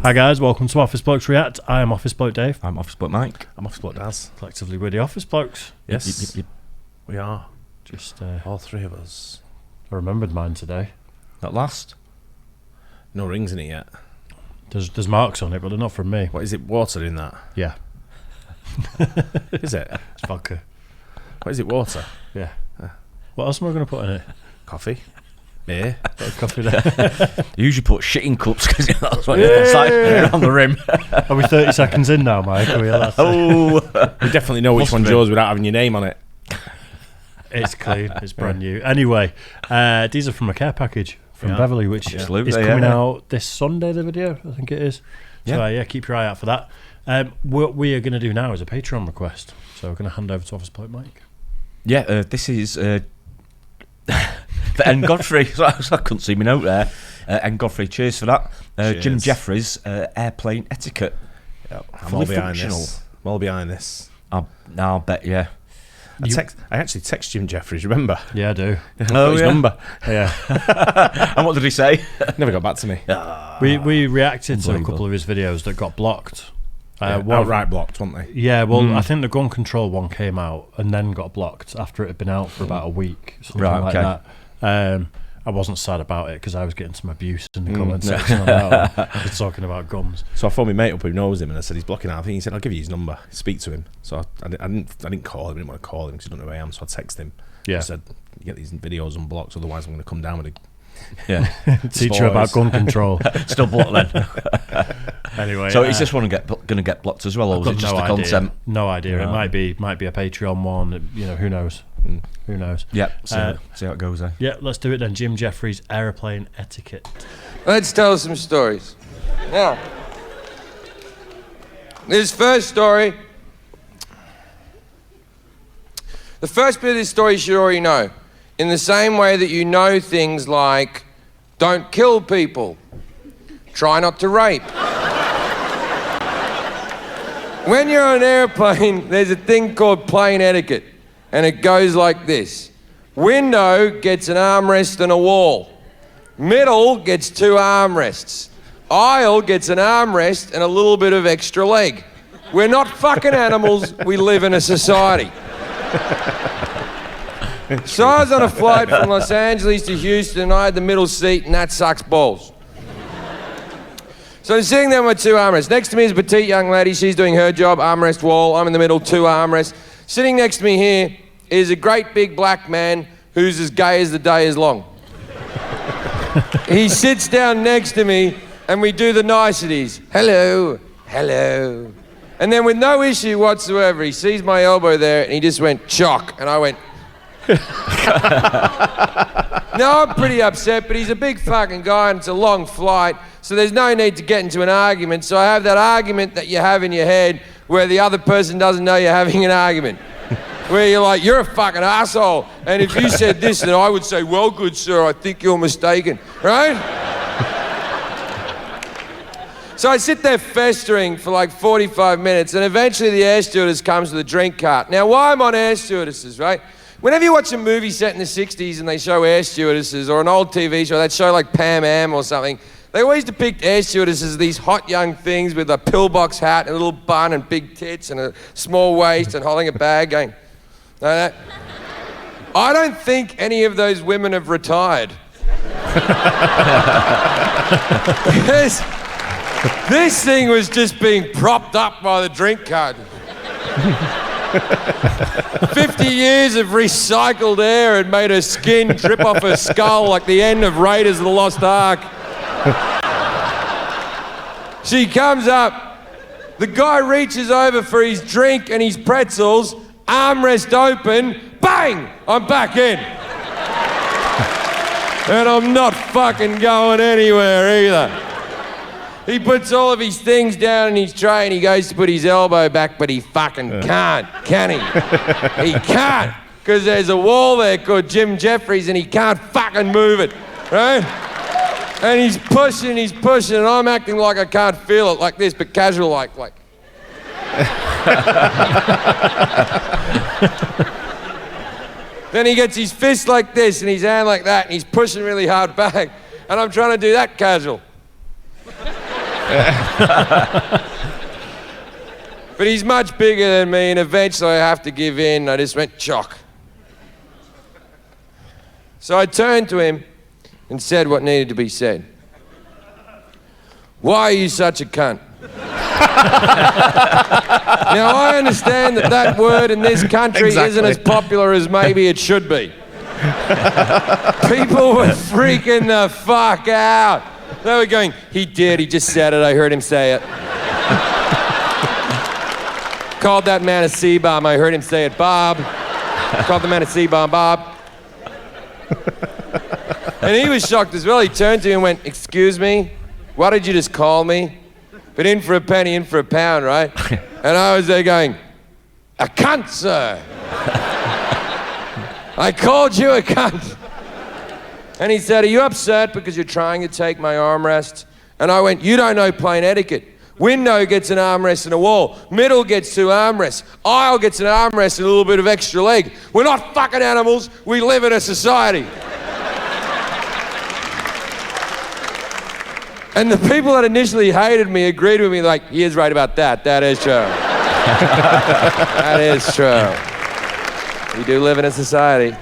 Hi guys, welcome to Office Blokes React. I am Office Bloke Dave. I'm Office Bloke Mike. I'm Office Bloke Daz. Collectively we're the Office Blokes. Yes, we are. Just All three of us. I remembered mine today. At last. No rings in it yet. There's marks on it, but they're not from me. What is it? Water in that? Yeah, Is it? it's vodka. What is it? Water? Yeah. What else am I going to put in it? Coffee? Beer? Bit of coffee there. You usually put shit in cups because that's what it's like on the rim. Are we 30 seconds in now, Mike? Are we allowed to- We definitely know which Must one's be. yours without having your name on it. It's clean. It's brand new. Anyway, these are from a care package from Yeah. Beverly, which Absolutely, is coming yeah. out this Sunday, the video, I think it is. So Yeah. keep your eye out for that. What we are going to do now is a Patreon request. So we're going to hand over to Office Bloke Mike. Yeah, this is for N. Godfrey. So I couldn't see my note there. N. Godfrey, cheers for that. Jim Cheers. Jefferies, Airplane Etiquette. I'm Fully all behind functional. this. I'm all behind this. I'll bet, yeah. I actually text Jim Jefferies, remember? Yeah, I do. Got his number. Yeah. And what did he say? Never got back to me. We reacted to a Unbelievable. couple of his videos that got blocked. Outright blocked, weren't they? Yeah, well, I think the gun control one came out and then got blocked after it had been out for about a week, something Right, like okay. that. I wasn't sad about it because I was getting some abuse in the comment section on that one. I was talking about guns. So I phoned my mate up who knows him and I said he's blocking out. I think he said I'll give you his number, speak to him. So I didn't call him. I didn't want to call him because I don't know who I am. So I texted him. Yeah. I said you get these videos unblocked, otherwise I'm going to come down with a Yeah. Teach you about gun control. Still blocked then. Anyway, So is this one going to get blocked as well, or I've was got it just no the idea. content? No idea. It Right. might be a Patreon one. You know, who knows? Who knows? Yeah, see how it goes there. Yeah, let's do it then. Jim Jefferies, Aeroplane Etiquette. Let's tell some stories. Now, this first story, the first bit of this story you should already know. In the same way that you know things like, don't kill people, try not to rape. When you're on an airplane, there's a thing called plane etiquette, and it goes like this. Window gets an armrest and a wall. Middle gets 2 armrests. Aisle gets an armrest and a little bit of extra leg. We're not fucking animals, we live in a society. So I was on a flight from Los Angeles to Houston and I had the middle seat and that sucks balls. So I'm sitting there with 2 armrests. Next to me is a petite young lady, she's doing her job, armrest wall, I'm in the middle, 2 armrests. Sitting next to me here is a great big black man who's as gay as the day is long. He sits down next to me and we do the niceties. Hello, hello. And then with no issue whatsoever, he sees my elbow there and he just went, chock. And I went, no, I'm pretty upset, but he's a big fucking guy and it's a long flight, so there's no need to get into an argument. So I have that argument that you have in your head where the other person doesn't know you're having an argument. Where you're like, you're a fucking asshole. And if you said this, then I would say, well, good sir, I think you're mistaken, right? So I sit there festering for like 45 minutes, and eventually the air stewardess comes with a drink cart. Now, why I'm on air stewardesses, right? Whenever you watch a movie set in the 60s and they show air stewardesses, or an old TV show, that show like Pam Am or something, they always depict air stewardesses as these hot young things with a pillbox hat and a little bun and big tits and a small waist and holding a bag going, I don't think any of those women have retired. This thing was just being propped up by the drink cart. 50 years of recycled air had made her skin drip off her skull like the end of Raiders of the Lost Ark. She comes up, the guy reaches over for his drink and his pretzels, armrest open, bang, I'm back in. And I'm not fucking going anywhere either. He puts all of his things down in his tray and he goes to put his elbow back, but he fucking can't, can he? He can't, because there's a wall there called Jim Jefferies and he can't fucking move it, right? And he's pushing, and I'm acting like I can't feel it, like this, but casual like. Then he gets his fist like this and his hand like that and he's pushing really hard back. And I'm trying to do that casual. But he's much bigger than me, and eventually I have to give in. I just went, chock. So I turned to him and said what needed to be said. Why are you such a cunt? Now, I understand that word in this country isn't as popular as maybe it should be. People were freaking the fuck out. They were going, he just said it, I heard him say it. Called that man a C-bomb, I heard him say it, Bob. Called the man a C-bomb, Bob. And he was shocked as well. He turned to me and went, excuse me, what did you just call me? But in for a penny, in for a pound, right? And I was there going, a cunt, sir. I called you a cunt. And he said, are you upset because you're trying to take my armrest? And I went, you don't know plain etiquette. Window gets an armrest and a wall. Middle gets two armrests. Aisle gets an armrest and a little bit of extra leg. We're not fucking animals. We live in a society. And the people that initially hated me agreed with me like, he is right about that. That is true. That is true. We do live in a society.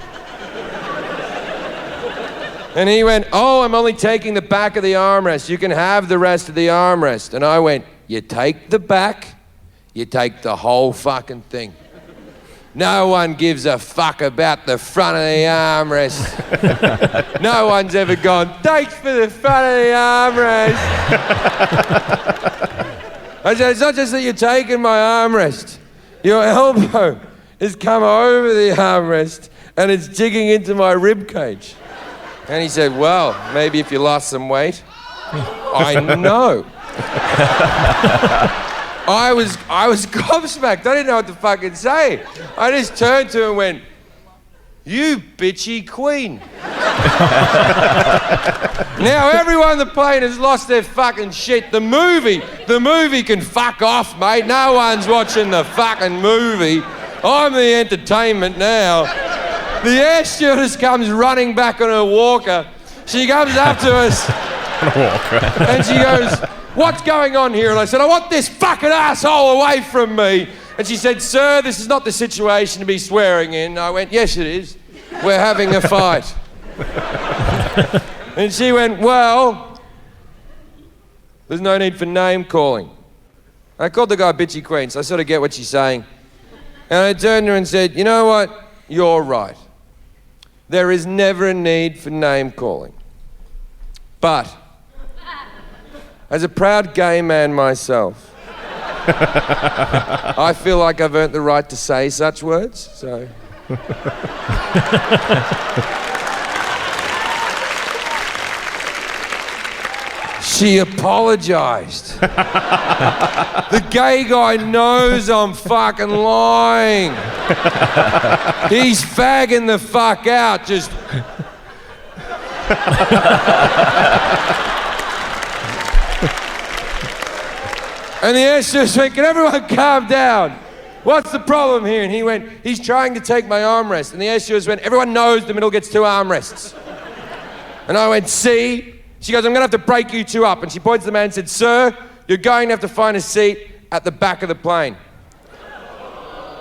And he went, oh, I'm only taking the back of the armrest. You can have the rest of the armrest. And I went, you take the back, you take the whole fucking thing. No one gives a fuck about the front of the armrest. No one's ever gone, thanks for the front of the armrest. I said, it's not just that you're taking my armrest. Your elbow has come over the armrest and it's digging into my rib cage. And he said, well, maybe if you lost some weight. I know. I was gobsmacked. I didn't know what to fucking say. I just turned to him and went, you bitchy queen. Now everyone on the plane has lost their fucking shit. The movie can fuck off, mate. No one's watching the fucking movie. I'm the entertainment now. The air stewardess comes running back on her walker. She comes up to us and she goes, what's going on here? And I said, I want this fucking asshole away from me. And she said, sir, this is not the situation to be swearing in. I went, yes, it is. We're having a fight. And she went, well, there's no need for name calling. I called the guy bitchy queen, so I sort of get what she's saying. And I turned to her and said, you know what? You're right. There is never a need for name calling. But, as a proud gay man myself, I feel like I've earned the right to say such words, so... She apologized. The gay guy knows I'm fucking lying. He's fagging the fuck out, just... And the air stewardess went, can everyone calm down? What's the problem here? And he went, he's trying to take my armrest. And the air stewardess went, everyone knows the middle gets two armrests. And I went, see? She goes, I'm gonna have to break you two up. And she points to the man and said, sir, you're going to have to find a seat at the back of the plane.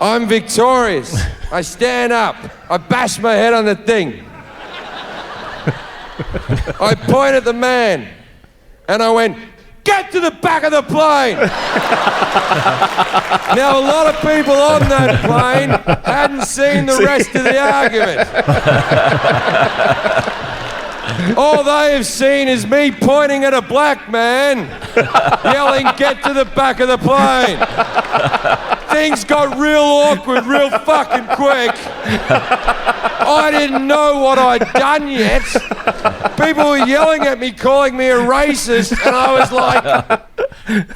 I'm victorious. I stand up. I bash my head on the thing. I point at the man and I went, get to the back of the plane. Now, a lot of people on that plane hadn't seen the rest of the argument. All they have seen is me pointing at a black man, yelling, get to the back of the plane. Things got real awkward real fucking quick. I didn't know what I'd done yet. People were yelling at me, calling me a racist, and I was like,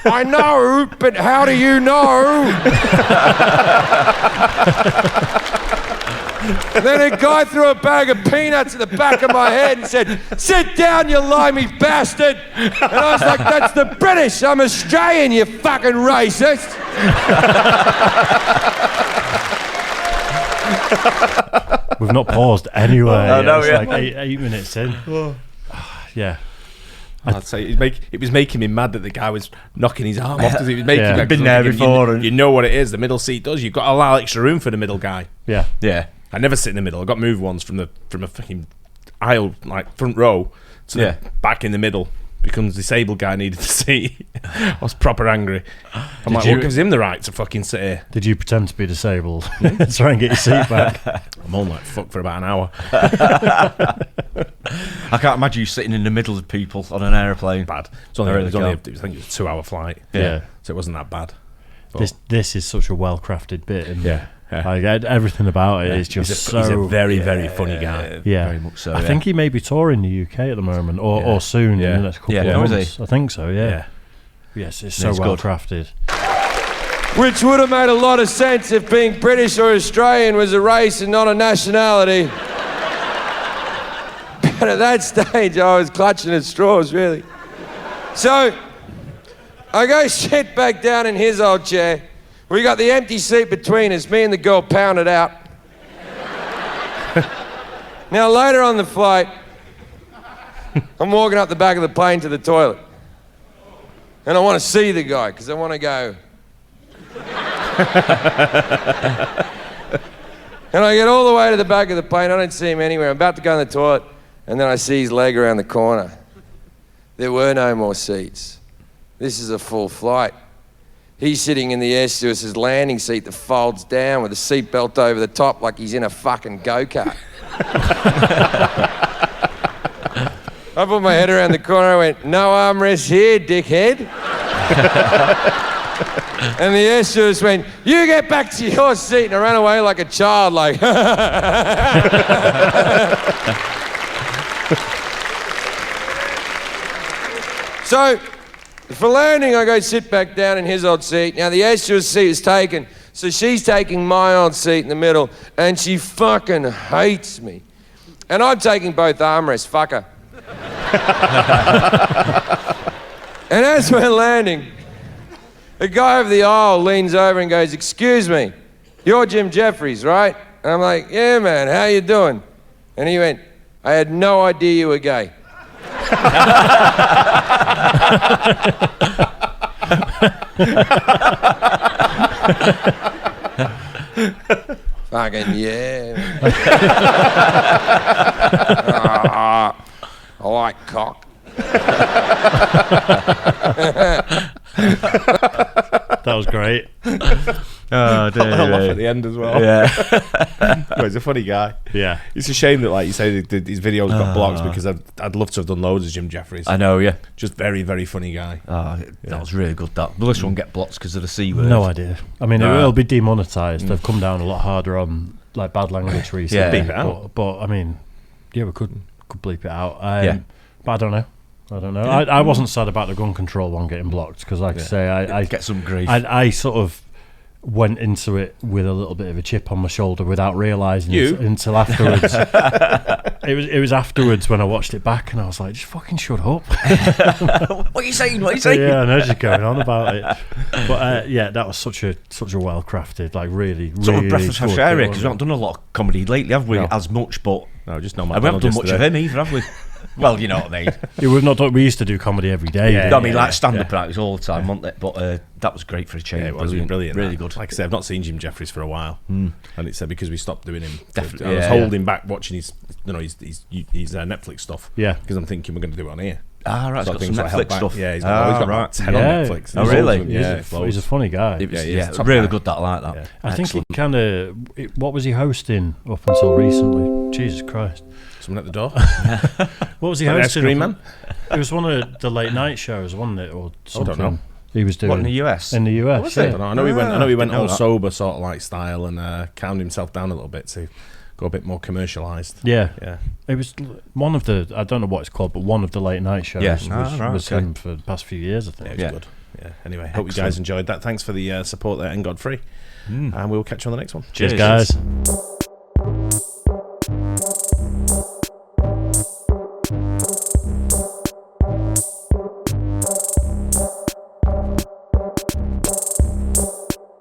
I know, but how do you know? Then a guy threw a bag of peanuts at the back of my head and said, sit down, you limey bastard. And I was like, that's the British. I'm Australian, you fucking racist. We've not paused anyway. Oh, no, It's yeah. like eight minutes in. Yeah. I'd say it was making me mad that the guy was knocking his arm off because he was making. Yeah. me- I've been there before. You know what it is. The middle seat does. You've got to allow extra room for the middle guy. Yeah. Yeah. I never sit in the middle. I got moved once from a fucking aisle, like front row, to the back in the middle because the disabled guy needed the seat. I was proper angry. I'm like, what gives him the right to fucking sit here? Did you pretend to be disabled? Try and get your seat back. I'm on like fuck for about an hour. I can't imagine you sitting in the middle of people on an aeroplane. Bad. It was only, I think it was a 2-hour flight. Yeah. So it wasn't that bad. But This is such a well-crafted bit. And yeah. like, everything about it is just he's a very, very funny guy. Yeah. Very much so. I think he may be touring the UK at the moment, or soon in the next couple of is months. he? I think so. Yeah. Yeah. Yes, it's so It's well good. crafted. Which would have made a lot of sense if being British or Australian was a race and not a nationality. But at that stage, I was clutching at straws, really. So, I go sit back down in his old chair. We got the empty seat between us. Me and the girl pounded out. Now, later on the flight, I'm walking up the back of the plane to the toilet. And I want to see the guy, because I want to go... And I get all the way to the back of the plane. I don't see him anywhere. I'm about to go in the toilet, and then I see his leg around the corner. There were no more seats. This is a full flight. He's sitting in the air stewardess's landing seat that folds down with a seatbelt over the top like he's in a fucking go-kart. I put my head around the corner. I went, "No armrest here, dickhead." And the air stewardess went, "You get back to your seat." And I ran away like a child, like. So, for landing, I go sit back down in his old seat. Now, the air stewardess seat is taken, so she's taking my old seat in the middle, and she fucking hates me. And I'm taking both armrests, fuck her. And as we're landing, the guy over the aisle leans over and goes, "Excuse me, you're Jim Jefferies, right?" And I'm like, "Yeah, man, how you doing?" And he went, "I had no idea you were gay." Fucking yeah. I like cock. That was great. Oh, I laugh at the end as well. Yeah. No, he's a funny guy. Yeah. It's a shame that, like you say, his videos got blocked because I'd love to have done loads of Jim Jefferies. I know, yeah. Just very, very funny guy. That was really good, that. But this one get blocked because of the C word. No idea. I mean, it'll be demonetised. They've come down a lot harder on like bad language recently. Yeah. Beep it out. But I mean, yeah, we could bleep it out. Yeah. But I don't know. I wasn't sad about the gun control one getting blocked because, like I say, I Get some grief. I sort of went into it with a little bit of a chip on my shoulder without realising it until afterwards. It was afterwards when I watched it back and I was like, just fucking shut up. What are you saying? What are you saying? Yeah, I know, just going on about it. But yeah, that was such a well crafted, like really, Sort really of breath of fresh good air bit, because we haven't done a lot of comedy lately, have we? No. As much, but No, just no. we haven't done much of him either, have we? Well, you know what I mean. Yeah, we've not done, we used to do comedy every day. Yeah, didn't No, I we? mean, like stand-up practice all the time, wasn't it? But that was great for a change. Yeah, it was brilliant. Really that. good. Like I said, I've not seen Jim Jefferies for a while, and it's because we stopped doing him. Definitely, I was yeah, holding back watching his Netflix stuff. Yeah. because I'm thinking we're going to do it on here. Ah, right, So it's got things some I held Netflix back. stuff. Yeah, he's got right. about 10 Yeah. on Netflix. Oh, really? Yeah, He's a funny guy. Yeah, top really guy. good, that, I like that. Yeah. I think Excellent. he kind of. What was he hosting up until recently? Jesus Christ. Someone at the door. What was he Like the hosting? Ice Cream Man? It was one of the late night shows, wasn't it? Or something. know. He was doing What, in the US? In the US, was yeah. it? I don't know. I know he went. I know he went didn't know all that. sober, sort of like style, and calmed himself down a little bit to go a bit more commercialised. Yeah. Yeah. It was one of the. I don't know what it's called, but one of the late night shows Yeah. was, Right, was okay. him for the past few years, I think. Yeah, it was Yeah. good. Yeah. Anyway, hope you Excellent. guys enjoyed that. Thanks for the support there, and Godfrey. And we'll catch you on the next one. Cheers, guys.